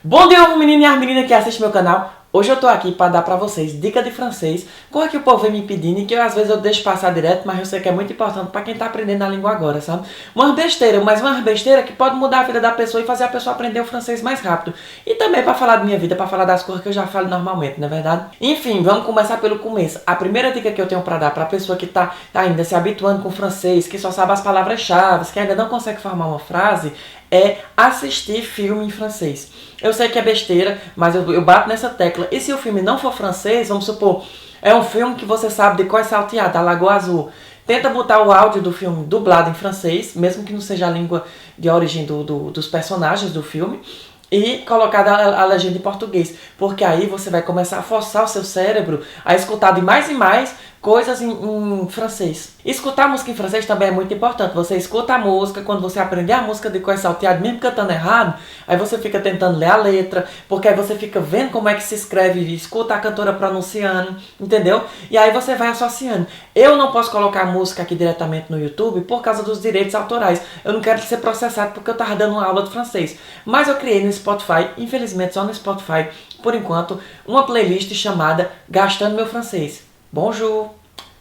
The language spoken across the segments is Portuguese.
Bom dia, menino e as meninas que assistem meu canal. Hoje eu tô aqui para dar pra vocês dica de francês, coisa que o povo vem me pedindo e que às vezes eu deixo passar direto, mas eu sei que é muito importante para quem tá aprendendo a língua agora, sabe? Uma besteira, mas uma besteira que pode mudar a vida da pessoa e fazer a pessoa aprender o francês mais rápido. E também para falar da minha vida, para falar das coisas que eu já falo normalmente, não é verdade? Enfim, vamos começar pelo começo. A primeira dica que eu tenho para dar pra pessoa que tá ainda se habituando com o francês, que só sabe as palavras-chave, que ainda não consegue formar uma frase, é assistir filme em francês. Eu sei que é besteira, mas eu bato nessa tecla. E se o filme não for francês, vamos supor, é um filme que você sabe de qual é salteado, a Lagoa Azul. Tenta botar o áudio do filme dublado em francês, mesmo que não seja a língua de origem dos personagens do filme, e colocar a legenda em português. Porque aí você vai começar a forçar o seu cérebro a escutar de mais e mais coisas em francês. Escutar música em francês também é muito importante. Você escuta a música, quando você aprender a música de cor salteado, mesmo cantando errado, aí você fica tentando ler a letra, porque aí você fica vendo como é que se escreve e escuta a cantora pronunciando, entendeu? E aí você vai associando. Eu não posso colocar música aqui diretamente no YouTube por causa dos direitos autorais. Eu não quero ser processado porque eu tava dando uma aula de francês. Mas eu criei no Spotify, infelizmente só no Spotify, por enquanto, uma playlist chamada Gastando Meu Francês. Bonjour,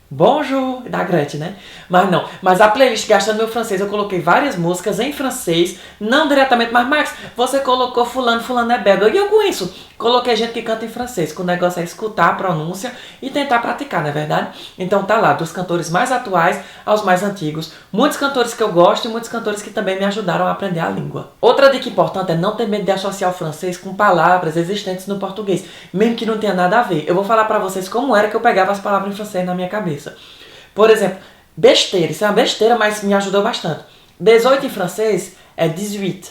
bonjour, da Gretchen, né? Mas não, mas a playlist Gastando Meu Francês, eu coloquei várias músicas em francês, não diretamente, mas Max, você colocou fulano é belga, e eu com isso, coloquei gente que canta em francês, que o negócio é escutar a pronúncia e tentar praticar, não é verdade? Então tá lá, dos cantores mais atuais aos mais antigos, muitos cantores que eu gosto e muitos cantores que também me ajudaram a aprender a língua. Outra dica importante é não ter medo de associar o francês com palavras existentes no português, mesmo que não tenha nada a ver. Eu vou falar pra vocês como era que eu pegava as palavras em francês na minha cabeça. Por exemplo, besteira, isso é uma besteira, mas me ajudou bastante. 18 em francês é 18.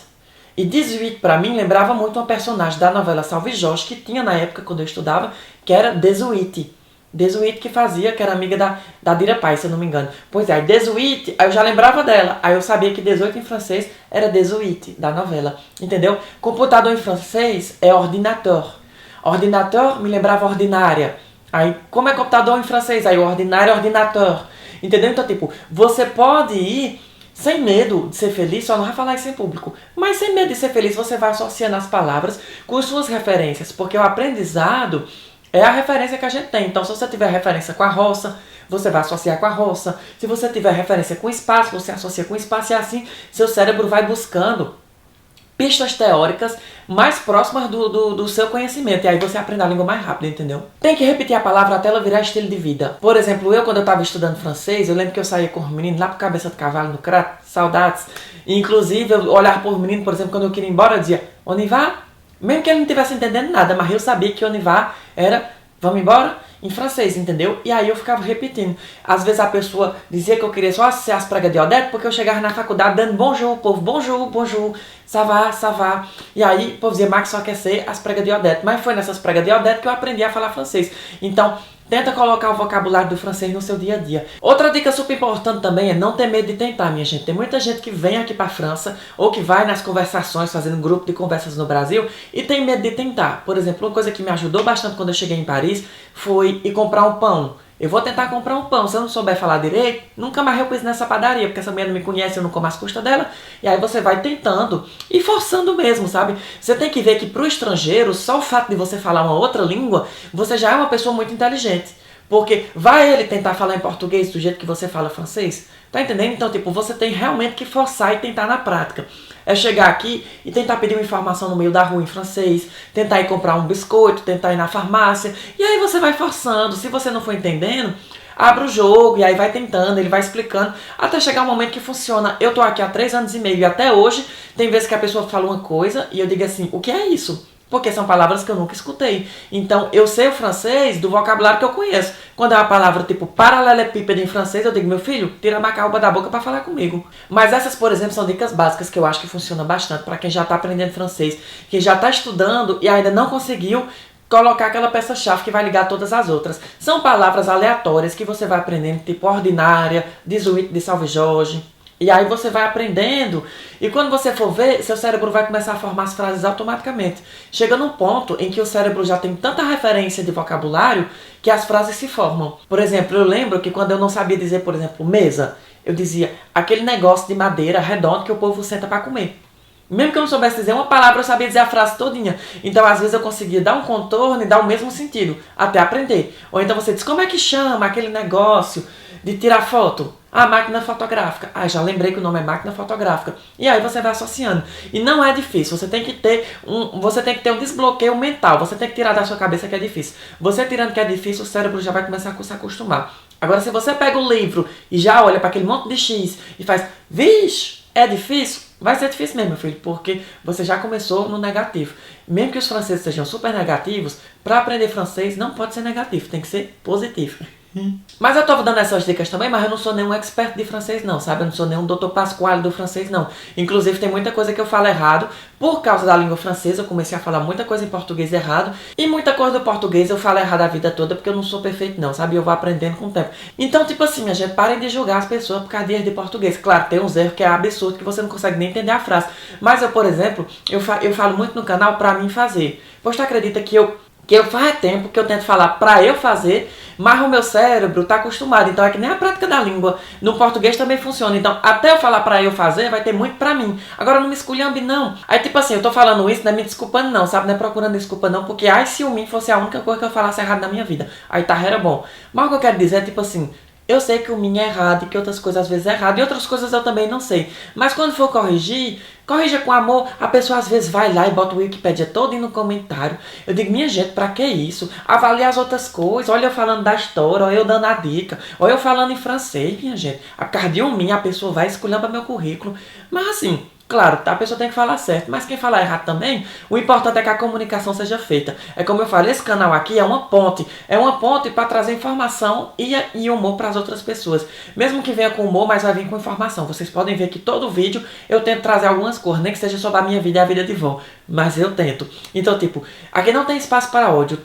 E 18 pra mim lembrava muito uma personagem da novela Salve Jorge, que tinha na época quando eu estudava, que era Desuíte. Desuíte que fazia, que era amiga da Dira Paz, se eu não me engano. Pois é, Desuíte, aí eu já lembrava dela. Aí eu sabia que 18 em francês era Desuíte, da novela. Entendeu? Computador em francês é ordinateur. Ordinateur me lembrava ordinária. Aí, como é computador em francês? Aí o ordinário é ordinateur. Entendeu? Então, tipo, você pode ir sem medo de ser feliz, só não vai falar isso em público. Mas sem medo de ser feliz, você vai associando as palavras com as suas referências. Porque o aprendizado é a referência que a gente tem. Então, se você tiver referência com a roça, você vai associar com a roça. Se você tiver referência com o espaço, você associa com o espaço. E assim, seu cérebro vai buscando pistas teóricas mais próximas do seu conhecimento. E aí você aprende a língua mais rápido, entendeu? Tem que repetir a palavra até ela virar estilo de vida. Por exemplo, quando eu estava estudando francês, eu lembro que eu saía com os meninos lá pro Cabeça de Cavalo, no Crato, saudades. E, inclusive, eu olhava para os meninos, por exemplo, quando eu queria ir embora, eu dizia, on y va? Mesmo que ele não estivesse entendendo nada, mas eu sabia que on y va era, vamos embora? Em francês, entendeu? E aí eu ficava repetindo. Às vezes a pessoa dizia que eu queria só ser as pregas de Odete, porque eu chegava na faculdade dando bonjour, povo, bonjour, bonjour, ça va, ça va. E aí o povo dizia, Max só quer ser as pregas de Odete. Mas foi nessas pregas de Odete que eu aprendi a falar francês. Então, tenta colocar o vocabulário do francês no seu dia a dia. Outra dica super importante também é não ter medo de tentar, minha gente. Tem muita gente que vem aqui pra França ou que vai nas conversações, fazendo grupo de conversas no Brasil e tem medo de tentar. Por exemplo, uma coisa que me ajudou bastante quando eu cheguei em Paris foi ir comprar um pão. Eu vou tentar comprar um pão. Se eu não souber falar direito, nunca mais eu pus nessa padaria, porque essa mulher não me conhece, eu não como as custas dela. E aí você vai tentando e forçando mesmo, sabe? Você tem que ver que pro estrangeiro, só o fato de você falar uma outra língua, você já é uma pessoa muito inteligente. Porque vai ele tentar falar em português do jeito que você fala francês? Tá entendendo? Então, tipo, você tem realmente que forçar e tentar na prática. É chegar aqui e tentar pedir uma informação no meio da rua em francês, tentar ir comprar um biscoito, tentar ir na farmácia, e aí você vai forçando. Se você não for entendendo, abre o jogo e aí vai tentando, ele vai explicando, até chegar um momento que funciona. Eu tô aqui há 3 anos e meio e até hoje tem vezes que a pessoa fala uma coisa e eu digo assim, o que é isso? Porque são palavras que eu nunca escutei. Então, eu sei o francês do vocabulário que eu conheço. Quando é uma palavra tipo paralelepípedo em francês, eu digo, meu filho, tira a macarroba da boca para falar comigo. Mas essas, por exemplo, são dicas básicas que eu acho que funcionam bastante para quem já está aprendendo francês, quem já está estudando e ainda não conseguiu colocar aquela peça-chave que vai ligar todas as outras. São palavras aleatórias que você vai aprendendo, tipo ordinária, 18 de Salve Jorge. E aí você vai aprendendo, e quando você for ver, seu cérebro vai começar a formar as frases automaticamente. Chega num ponto em que o cérebro já tem tanta referência de vocabulário que as frases se formam. Por exemplo, eu lembro que quando eu não sabia dizer, por exemplo, mesa, eu dizia aquele negócio de madeira redondo que o povo senta para comer. Mesmo que eu não soubesse dizer uma palavra, eu sabia dizer a frase todinha. Então, às vezes, eu conseguia dar um contorno e dar o mesmo sentido, até aprender. Ou então você diz, como é que chama aquele negócio de tirar foto? Ah, máquina fotográfica. Ah, já lembrei que o nome é máquina fotográfica. E aí você vai associando. E não é difícil. Você tem que ter um desbloqueio mental. Você tem que tirar da sua cabeça que é difícil. Você tirando que é difícil, o cérebro já vai começar a se acostumar. Agora, se você pega o livro e já olha para aquele monte de X e faz, vixe, é difícil? Vai ser difícil mesmo, meu filho, porque você já começou no negativo. Mesmo que os franceses sejam super negativos, para aprender francês não pode ser negativo, tem que ser positivo. Mas eu tô dando essas dicas também, mas eu não sou nenhum expert de francês não, sabe? Eu não sou nenhum Dr. Pasquale do francês não. Inclusive tem muita coisa que eu falo errado. Por causa da língua francesa eu comecei a falar muita coisa em português errado. E muita coisa do português eu falo errado a vida toda porque eu não sou perfeito não, sabe? Eu vou aprendendo com o tempo. Então tipo assim, minha gente, parem de julgar as pessoas por causa de erro de português. Claro, tem uns erros que é absurdo, que você não consegue nem entender a frase. Mas eu, por exemplo, eu falo muito no canal pra mim fazer. Pois tu acredita que eu faz tempo que eu tento falar pra eu fazer, mas o meu cérebro tá acostumado. Então é que nem a prática da língua. No português também funciona. Então até eu falar pra eu fazer, vai ter muito pra mim. Agora não me esculhambe não. Aí tipo assim, eu tô falando isso, não é me desculpando não, sabe? Não é procurando desculpa não, porque ai se o mim fosse a única coisa que eu falasse errado na minha vida. Aí tá, era bom. Mas o que eu quero dizer é tipo assim, eu sei que o mim é errado e que outras coisas às vezes é errado e outras coisas eu também não sei. Mas quando for corrigir, corrija com amor. A pessoa às vezes vai lá e bota o Wikipedia todo no comentário. Eu digo, minha gente, pra que isso? Avalie as outras coisas. Olha eu falando da história, olha eu dando a dica. Olha eu falando em francês, minha gente. A por causa de um mim, a pessoa vai esculhamba meu currículo. Mas assim, claro, a pessoa tem que falar certo, mas quem falar errado também, o importante é que a comunicação seja feita. É como eu falo, esse canal aqui é uma ponte para trazer informação e humor para as outras pessoas. Mesmo que venha com humor, mas vai vir com informação. Vocês podem ver que todo vídeo eu tento trazer algumas coisas, nem que seja sobre a minha vida e a vida de vó, mas eu tento. Então, tipo, aqui não tem espaço para ódio.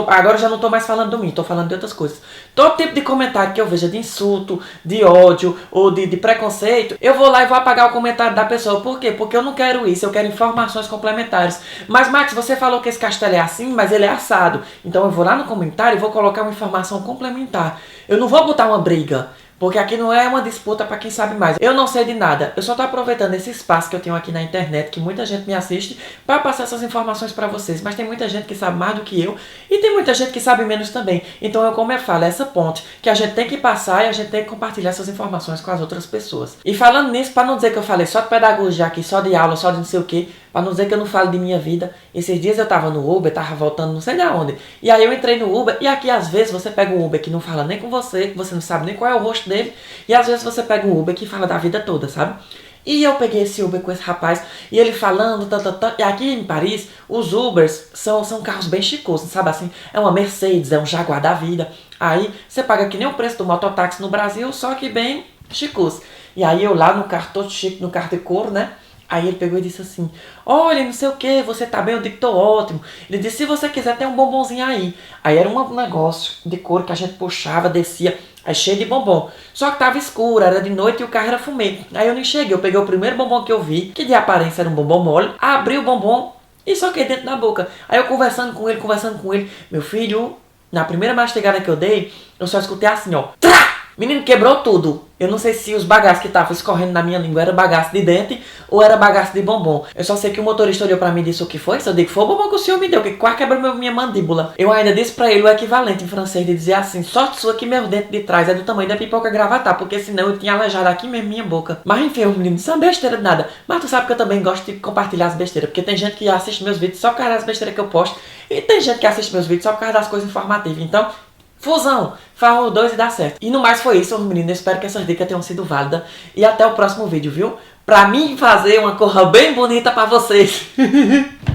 Agora eu já não tô mais falando de mim, tô falando de outras coisas. Todo tipo de comentário que eu veja de insulto, de ódio ou de preconceito, eu vou lá e vou apagar o comentário da pessoa. Por quê? Porque eu não quero isso, eu quero informações complementares. Mas, Max, você falou que esse castelo é assim, mas ele é assado. Então eu vou lá no comentário e vou colocar uma informação complementar. Eu não vou botar uma briga, porque aqui não é uma disputa para quem sabe mais. Eu não sei de nada. Eu só tô aproveitando esse espaço que eu tenho aqui na internet, que muita gente me assiste, para passar essas informações para vocês. Mas tem muita gente que sabe mais do que eu, e tem muita gente que sabe menos também. Então eu, como eu falo, é essa ponte que a gente tem que passar e a gente tem que compartilhar essas informações com as outras pessoas. E falando nisso, para não dizer que eu falei só de pedagogia aqui, só de aula, só de não sei o que, para não dizer que eu não falo de minha vida, esses dias eu tava no Uber, tava voltando não sei de onde, e aí eu entrei no Uber, e aqui às vezes você pega um Uber que não fala nem com você, que você não sabe nem qual é o rosto dele, e às vezes você pega um Uber que fala da vida toda, sabe? E eu peguei esse Uber com esse rapaz, e ele falando, e aqui em Paris, os Ubers são carros bem chicosos, sabe assim? É uma Mercedes, é um Jaguar da vida, aí você paga que nem o preço do mototáxi no Brasil, só que bem chicoso. E aí eu lá no carro todo chique, no carro de couro, né? Aí ele pegou e disse assim, olha, não sei o que, você tá bem? Eu digo, tô ótimo. Ele disse, se você quiser, tem um bombonzinho aí. Aí era um negócio de couro que a gente puxava, descia, aí cheio de bombom. Só que tava escuro, era de noite e o carro era fumê. Aí eu nem cheguei, eu peguei o primeiro bombom que eu vi, que de aparência era um bombom mole, abri o bombom e soquei dentro da boca. Aí eu conversando com ele, meu filho, na primeira mastigada que eu dei, eu só escutei assim, ó, trá! Menino, quebrou tudo. Eu não sei se os bagaços que estavam escorrendo na minha língua era bagaço de dente ou era bagaço de bombom. Eu só sei que o motorista olhou pra mim e disse o que foi. Eu digo, foi o bombom que o senhor me deu, que quase quebrou minha mandíbula. Eu ainda disse pra ele o equivalente em francês de dizer assim, sorte sua que meu dente de trás é do tamanho da pipoca gravatar, porque senão eu tinha aleijado aqui mesmo minha boca. Mas enfim, menino, isso é uma besteira de nada. Mas tu sabe que eu também gosto de compartilhar as besteiras, porque tem gente que assiste meus vídeos só por causa das besteiras que eu posto, e tem gente que assiste meus vídeos só por causa das coisas informativas. Então, fusão, faz os dois e dá certo. E no mais foi isso, meninos. Espero que essas dicas tenham sido válidas. E até o próximo vídeo, viu? Pra mim fazer uma cor bem bonita pra vocês.